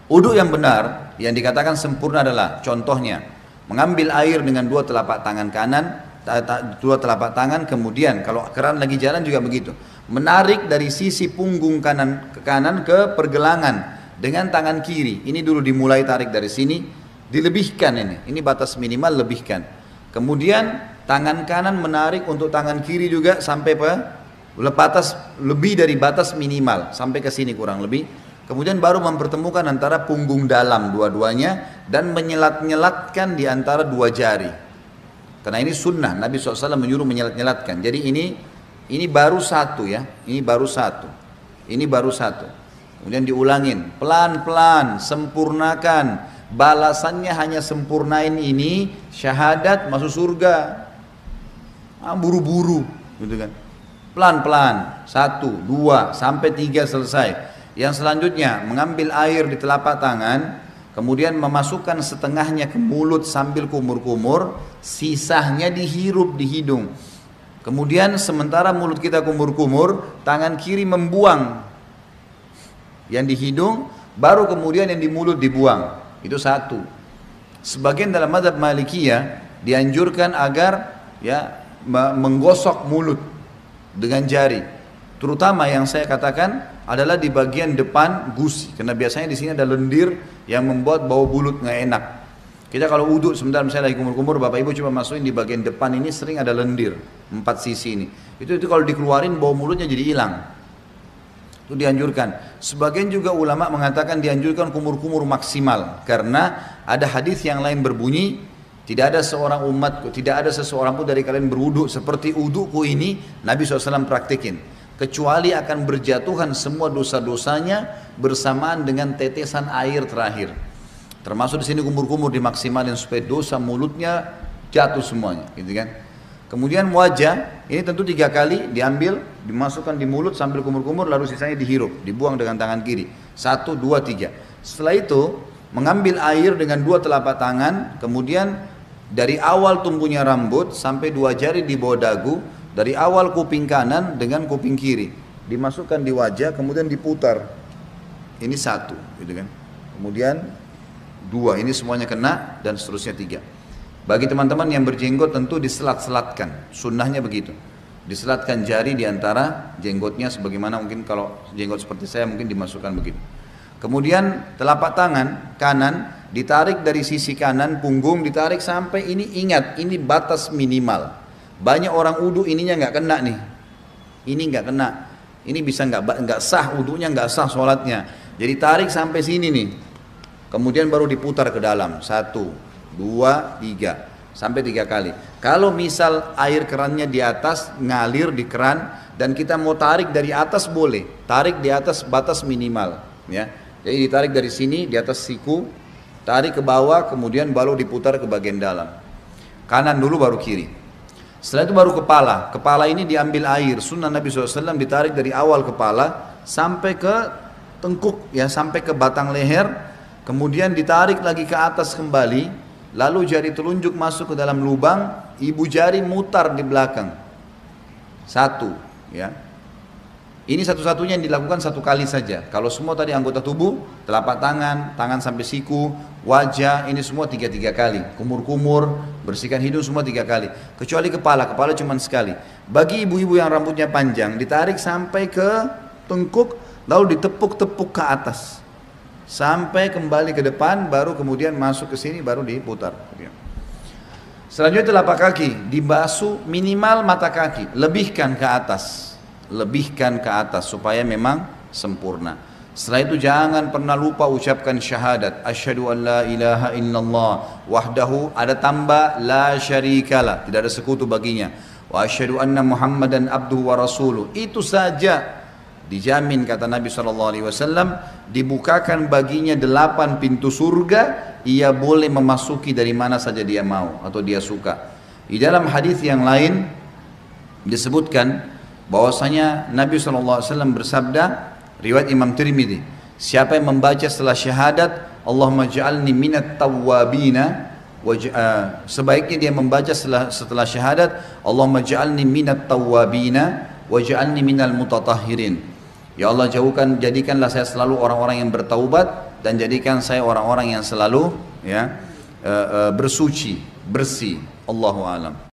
Wudu yang benar, yang dikatakan sempurna adalah contohnya mengambil air dengan dua telapak tangan kanan, dua telapak tangan, kemudian kalau keran lagi jalan juga begitu, menarik dari sisi punggung kanan ke kanan ke pergelangan dengan tangan kiri. Ini dulu dimulai tarik dari sini, dilebihkan ini batas minimal lebihkan. Kemudian tangan kanan menarik untuk tangan kiri juga sampai batas lebih dari batas minimal sampai ke sini kurang lebih. Kemudian baru mempertemukan antara punggung dalam dua-duanya dan menyelat-nyelatkan di antara dua jari. Karena ini sunnah, Nabi SAW menyuruh menyelat-nyelatkan. Jadi ini baru satu ya, ini baru satu. Ini baru satu. Kemudian diulangin, pelan-pelan, sempurnakan. Balasannya hanya sempurnain ini, syahadat masuk surga. Buru-buru, gitu kan. Pelan-pelan, 1, 2, sampai 3 selesai. Yang selanjutnya mengambil air di telapak tangan, kemudian memasukkan setengahnya ke mulut sambil kumur-kumur, sisanya dihirup di hidung. Kemudian sementara mulut kita kumur-kumur, tangan kiri membuang yang di hidung, baru kemudian yang di mulut dibuang. Itu satu. Sebagian dalam mazhab Malikiyah dianjurkan agar ya menggosok mulut dengan jari. Terutama yang saya katakan adalah di bagian depan gusi, karena biasanya di sini ada lendir yang membuat bau mulut nggak enak. Kita kalau uduk sebentar misalnya lagi kumur-kumur, bapak ibu coba masukin di bagian depan ini sering ada lendir 4 sisi ini. Itu kalau dikeluarin bau mulutnya jadi hilang. Itu dianjurkan. Sebagian juga ulama mengatakan dianjurkan kumur-kumur maksimal, karena ada hadis yang lain berbunyi, tidak ada seorang umatku, tidak ada seseorang pun dari kalian berwuduk seperti udukku ini, Nabi SAW praktikin, kecuali akan berjatuhan semua dosa-dosanya bersamaan dengan tetesan air terakhir. Termasuk di sini kumur-kumur dimaksimalin supaya dosa mulutnya jatuh semuanya, gitu kan. Kemudian wajah, ini tentu 3 kali diambil, dimasukkan di mulut sambil kumur-kumur, lalu sisanya dihirup, dibuang dengan tangan kiri. 1, 2, 3. Setelah itu mengambil air dengan 2 telapak tangan, kemudian dari awal tumbuhnya rambut sampai 2 jari di bawah dagu, dari awal kuping kanan dengan kuping kiri, dimasukkan di wajah, kemudian diputar. Ini 1, gitu kan. Kemudian 2, ini semuanya kena, dan seterusnya 3. Bagi teman-teman yang berjenggot tentu diselat-selatkan, sunnahnya begitu. Diselatkan jari di antara jenggotnya, sebagaimana mungkin kalau jenggot seperti saya mungkin dimasukkan begitu. Kemudian telapak tangan kanan ditarik dari sisi kanan, punggung ditarik sampai ini, ingat ini batas minimal. Banyak orang wudu ininya nggak kena nih, ini nggak kena, ini bisa nggak sah wudunya, nggak sah sholatnya. Jadi tarik sampai sini nih, kemudian baru diputar ke dalam, 1, 2, 3, sampai 3 kali. Kalau misal air kerannya di atas, ngalir di keran, dan kita mau tarik dari atas boleh, tarik di atas batas minimal, ya. Jadi ditarik dari sini di atas siku, tarik ke bawah, kemudian baru diputar ke bagian dalam. Kanan dulu baru kiri. Setelah itu baru kepala. Kepala ini diambil air. Sunnah Nabi SAW ditarik dari awal kepala sampai ke tengkuk, ya, sampai ke batang leher. Kemudian ditarik lagi ke atas kembali. Lalu jari telunjuk masuk ke dalam lubang. Ibu jari mutar di belakang. 1, ya. Ini satu-satunya yang dilakukan 1 kali saja. Kalau semua tadi anggota tubuh, telapak tangan, tangan sampai siku, wajah, ini semua 3 kali. Kumur-kumur, bersihkan hidung semua 3 kali. Kecuali kepala cuma sekali. Bagi ibu-ibu yang rambutnya panjang, ditarik sampai ke tengkuk, lalu ditepuk-tepuk ke atas. Sampai kembali ke depan, baru kemudian masuk ke sini, baru diputar. Selanjutnya telapak kaki, dibasuh minimal mata kaki, lebihkan ke atas. Lebihkan ke atas supaya memang sempurna. Setelah itu jangan pernah lupa ucapkan syahadat, asyhadu an la ilaha illallah wahdahu, ada tambah la syarikalah, tidak ada sekutu baginya, wa asyhadu anna muhammadan abduhu wa rasuluh. Itu saja dijamin, kata Nabi SAW, dibukakan baginya 8 pintu surga, ia boleh memasuki dari mana saja dia mau atau dia suka. Di dalam hadis yang lain disebutkan bahwasanya Nabi SAW bersabda, riwayat Imam Tirmidzi, siapa yang membaca setelah syahadat Allahumma ja'alni minat tawwabina, sebaiknya dia membaca setelah syahadat Allahumma ja'alni minat tawwabina wa ja'alni minal mutatahhirin, ya Allah jadikanlah saya selalu orang-orang yang bertaubat, dan jadikan saya orang-orang yang selalu ya bersuci, bersih. Allahu a'lam.